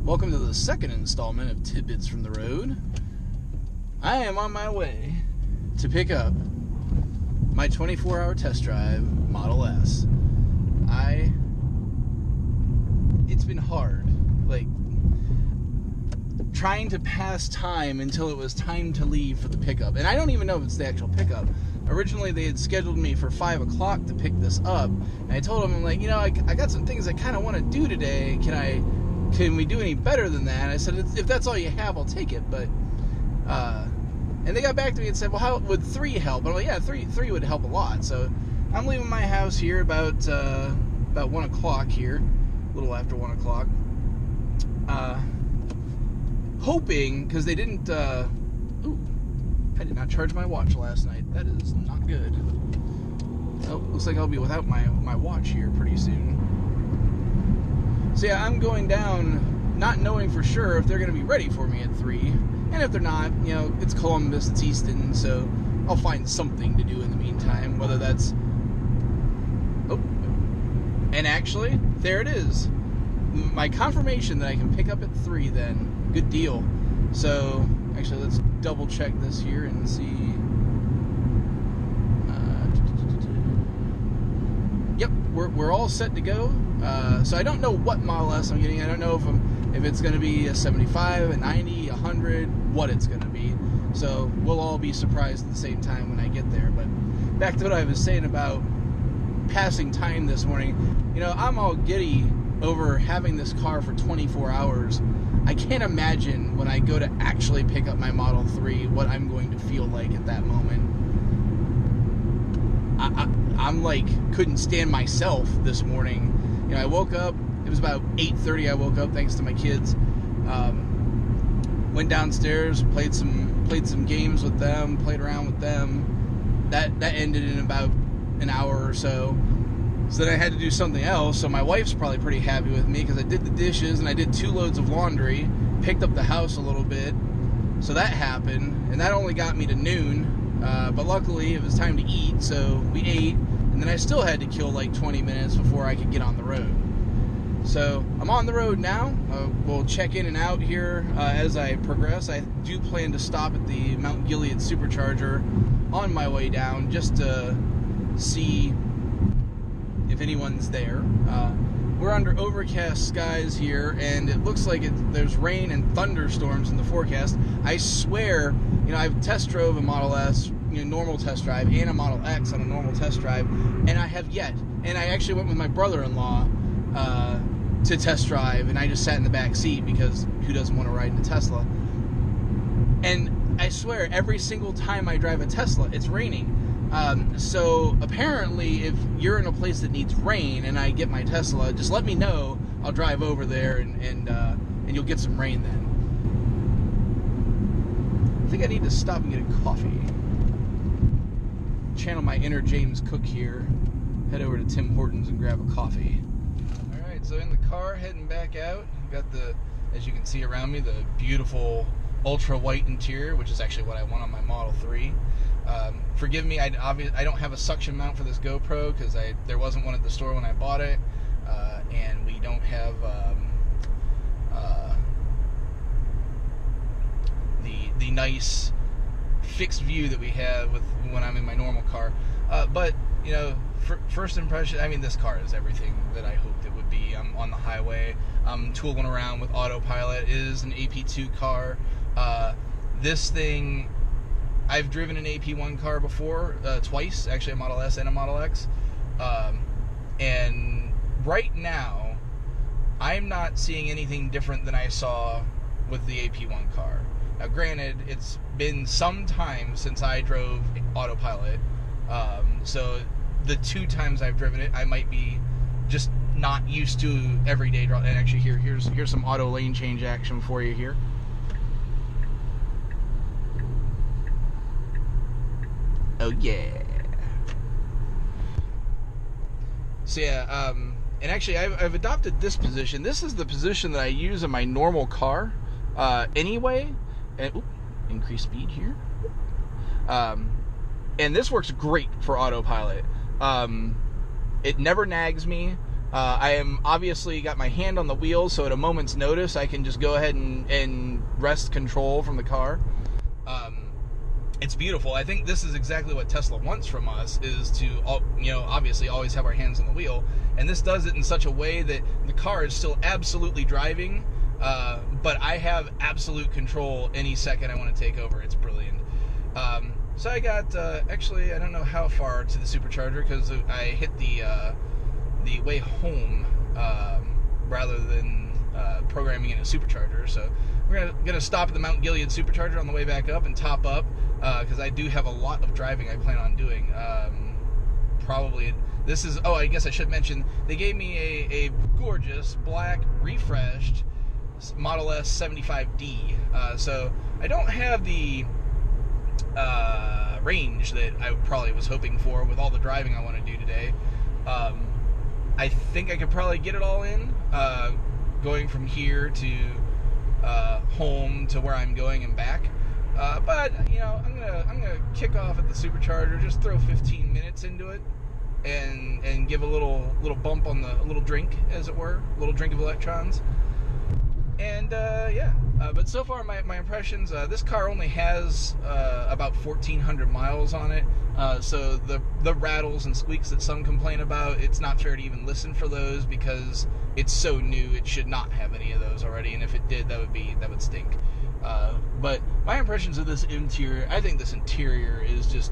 Welcome to the second installment of Tidbits From the Road. I am on my way to pick up my 24-hour test drive Model S. It's been hard, trying to pass time until it was time to leave for the pickup. And I don't even know if it's the actual pickup. Originally, they had scheduled me for 5 o'clock to pick this up. And I told them, I got some things I kind of want to do today. Can we do any better than that? And I said, if that's all you have, I'll take it. But, and they got back to me and said, well, how would 3 help? And I'm like, yeah, three would help a lot. So I'm leaving my house here about 1 o'clock here, a little after 1 o'clock. Hoping, because they didn't, I did not charge my watch last night. That is not good. Oh, looks like I'll be without my watch here pretty soon. So yeah, I'm going down not knowing for sure if they're going to be ready for me at 3. And if they're not, it's Columbus, it's Easton, so I'll find something to do in the meantime, whether that's... Oh, and actually, there it is. My confirmation that I can pick up at 3 then. Good deal. So, actually, let's double check this here and see. Yep, we're all set to go. So I don't know what Model S I'm getting. I don't know if it's going to be a 75, a 90, a 100, what it's going to be. So we'll all be surprised at the same time when I get there. But back to what I was saying about passing time this morning. I'm all giddy over having this car for 24 hours. I can't imagine when I go to actually pick up my Model 3 what I'm going to feel like at that moment. I'm couldn't stand myself this morning. I woke up, it was about 8:30 I woke up thanks to my kids. Went downstairs, played some games with them, played around with them. That ended in about an hour or so. So then I had to do something else, so my wife's probably pretty happy with me because I did the dishes and I did 2 loads of laundry, picked up the house a little bit. So that happened, and that only got me to noon. But luckily, it was time to eat, so we ate, and then I still had to kill 20 minutes before I could get on the road. So I'm on the road now. We'll check in and out here as I progress. I do plan to stop at the Mount Gilead Supercharger on my way down just to see if anyone's there. We're under overcast skies here, and it looks like there's rain and thunderstorms in the forecast. I swear, I've test drove a Model S, normal test drive, and a Model X on a normal test drive, and I have yet. And I actually went with my brother-in-law to test drive, and I just sat in the back seat because who doesn't want to ride in a Tesla? And I swear, every single time I drive a Tesla, it's raining. So apparently, if you're in a place that needs rain and I get my Tesla, just let me know. I'll drive over there and you'll get some rain then. I think I need to stop and get a coffee. Channel my inner James Cook here. Head over to Tim Hortons and grab a coffee. Alright, so in the car, heading back out. Got as you can see around me, the beautiful ultra white interior, which is actually what I want on my Model 3. Forgive me, I don't have a suction mount for this GoPro because there wasn't one at the store when I bought it, and we don't have the nice fixed view that we have when I'm in my normal car. But first impression, this car is everything that I hoped it would be. I'm on the highway. I'm tooling around with autopilot. It is an AP2 car. This thing, I've driven an AP1 car before, twice, actually a Model S and a Model X, and right now, I'm not seeing anything different than I saw with the AP1 car. Now granted, it's been some time since I drove autopilot, so the 2 times I've driven it, I might be just not used to everyday driving. And actually here's some auto lane change action for you here. Oh yeah. So yeah, and actually I've adopted this position. This is the position that I use in my normal car anyway. And increase speed here. And this works great for autopilot. It never nags me. I am obviously got my hand on the wheel, so at a moment's notice, I can just go ahead and wrest control from the car. It's beautiful. I think this is exactly what Tesla wants from us, is to, obviously always have our hands on the wheel. And this does it in such a way that the car is still absolutely driving, but I have absolute control any second I want to take over. It's brilliant. So I got, actually, I don't know how far to the supercharger, because I hit the way home rather than programming in a supercharger. So we're gonna stop at the Mount Gilead supercharger on the way back up and top up, because I do have a lot of driving I plan on doing. Probably this is, oh, I guess I should mention, they gave me a gorgeous black refreshed Model S 75D. So I don't have the range that I probably was hoping for with all the driving I want to do today. I think I could probably get it all in, going from here to home to where I'm going and back. But I'm gonna kick off at the supercharger, just throw 15 minutes into it, and give a little bump on a little drink, as it were, a little drink of electrons. And but so far my impressions, this car only has about 1,400 miles on it, so the rattles and squeaks that some complain about, it's not fair to even listen for those, because it's so new. It should not have any of those already, and if it did, that would stink. But my impressions of this interior, I think this interior is just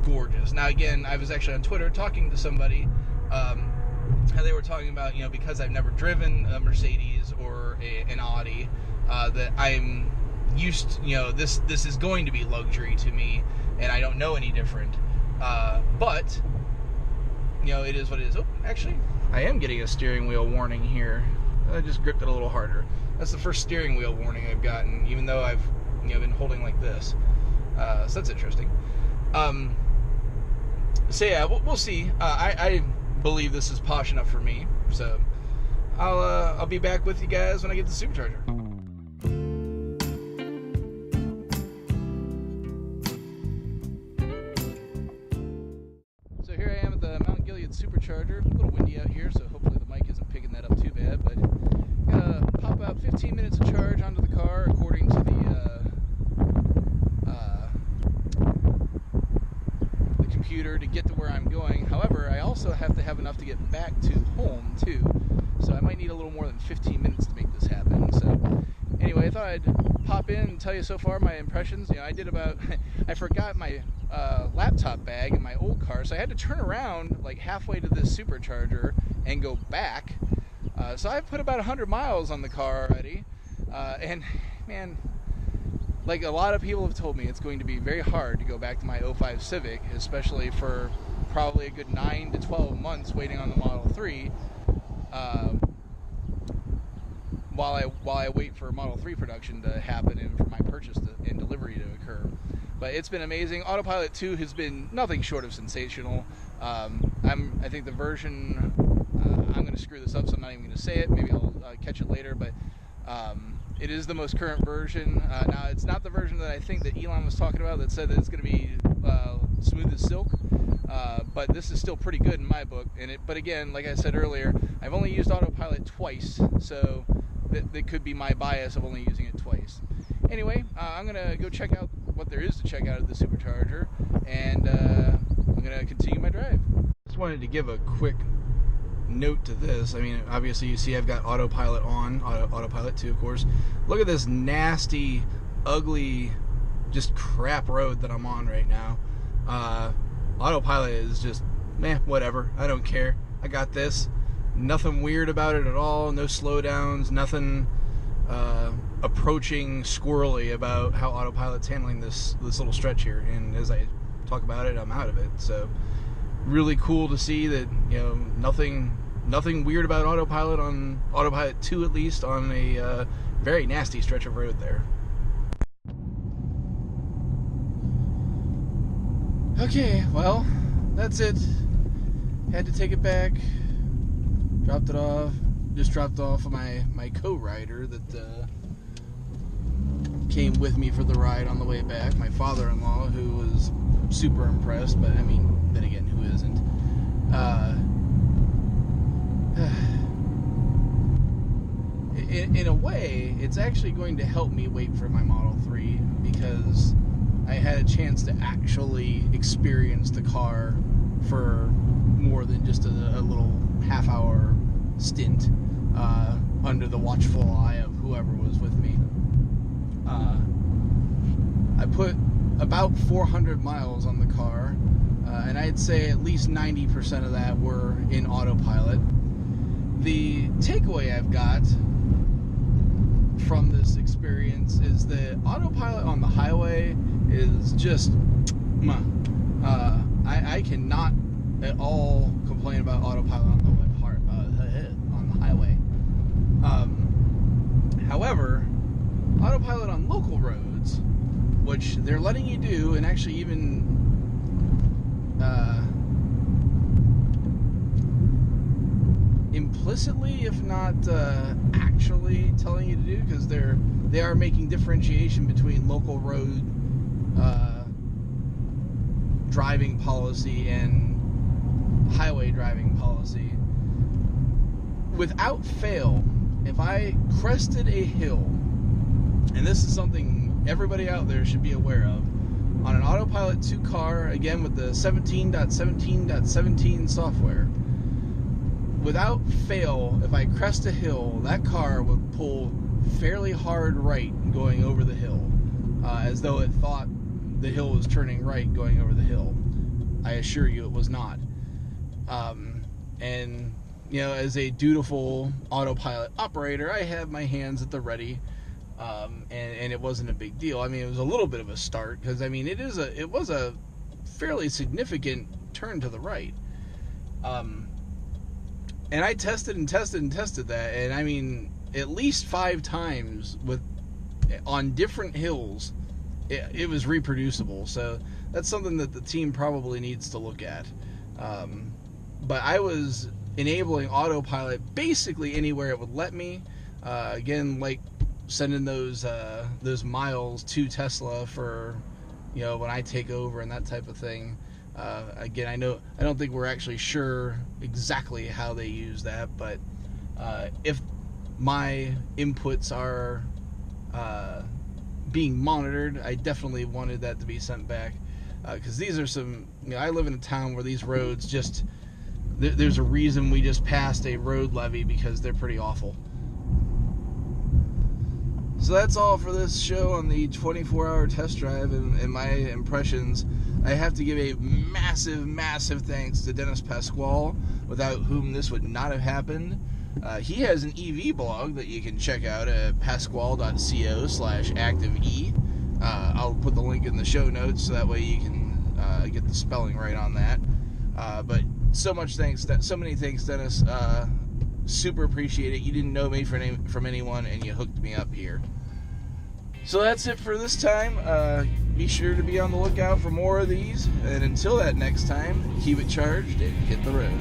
gorgeous. Now again, I was actually on Twitter talking to somebody, how they were talking about, because I've never driven a Mercedes or an Audi, that I'm used, this is going to be luxury to me, and I don't know any different. But it is what it is. Oh, actually, I am getting a steering wheel warning here. I just gripped it a little harder. That's the first steering wheel warning I've gotten, even though I've been holding like this. So that's interesting. So yeah, we'll see. I believe this is posh enough for me, so I'll be back with you guys when I get the supercharger. So here I am at the Mount Gilead supercharger. A little windy out here, so hopefully the mic isn't picking that up too bad, but gonna pop out 15 minutes of charge onto the car according to the computer to get to where I'm going. However, I also have to have enough to get back to home too, so I might need a little more than 15 minutes to make this happen. So anyway, I thought I'd pop in and tell you so far my impressions. I did about I forgot my laptop bag in my old car, so I had to turn around like halfway to this supercharger and go back. So I've put about 100 miles on the car already, and man, like a lot of people have told me, it's going to be very hard to go back to my 05 Civic, especially for probably a good 9 to 12 months waiting on the Model 3, while I wait for Model 3 production to happen and for my purchase and delivery to occur. But it's been amazing. Autopilot 2 has been nothing short of sensational. I think the version, I'm going to screw this up, so I'm not even going to say it. Maybe I'll catch it later, but it is the most current version. Now, it's not the version that I think that Elon was talking about that said that it's going to be smooth as silk, but this is still pretty good in my book. But again, like I said earlier, I've only used Autopilot twice, so that could be my bias of only using it twice. Anyway, I'm going to go check out what there is to check out at the supercharger, and I'm going to continue my drive. Just wanted to give a quick note to this. I mean, obviously you see I've got Autopilot on, Autopilot 2 of course. Look at this nasty, ugly, just crap road that I'm on right now. Autopilot is just, whatever, I don't care. I got this. Nothing weird about it at all, no slowdowns, nothing approaching squirrely about how Autopilot's handling this little stretch here. And as I talk about it, I'm out of it. So really cool to see that, nothing weird about Autopilot on Autopilot 2, at least on a very nasty stretch of road there. Okay, well, that's it. Had to take it back. Dropped it off. Just dropped off my co-rider that came with me for the ride on the way back. My father-in-law, who was super impressed, but I mean, then again, who isn't? in a way, it's actually going to help me wait for my Model 3 because I had a chance to actually experience the car for more than just a little half-hour stint under the watchful eye of whoever was with me. I put about 400 miles on the car, and I'd say at least 90% of that were in autopilot. The takeaway I've got from this experience is that autopilot on the highway is just I cannot at all complain about autopilot on the highway. However, autopilot on local roads, which they're letting you do, and actually even implicitly, if not actually telling you to do, because they are making differentiation between local road driving policy and highway driving policy. Without fail, if I crested a hill, and this is something everybody out there should be aware of, on an Autopilot 2 car, again with the 17.17.17 software, without fail, if I crest a hill, that car would pull fairly hard right going over the hill, as though it thought the hill was turning right going over the hill. I assure you it was not. And, you know, as a dutiful autopilot operator, I have my hands at the ready, and it wasn't a big deal. I mean, it was a little bit of a start, because, I mean, it was a fairly significant turn to the right. And I tested that, and I mean, at least 5 times on different hills, it was reproducible. So that's something that the team probably needs to look at. But I was enabling autopilot basically anywhere it would let me. Again, like sending those miles to Tesla for, you know, when I take over and that type of thing. Again, I don't think we're actually sure exactly how they use that, but if my inputs are being monitored, I definitely wanted that to be sent back, because these are some, you know, I live in a town where these roads just, there's a reason we just passed a road levy, because they're pretty awful. So that's all for this show on the 24-hour test drive and my impressions. I have to give a massive thanks to Dennis Pasquale, without whom this would not have happened. He has an EV blog that you can check out at pasquale.co/active-E. I'll put the link in the show notes, so that way you can get the spelling right on that. But so many thanks, Dennis. Super appreciate it. You didn't know me from anyone, and you hooked me up here. So that's it for this time. Be sure to be on the lookout for more of these. And until that next time, keep it charged and hit the road.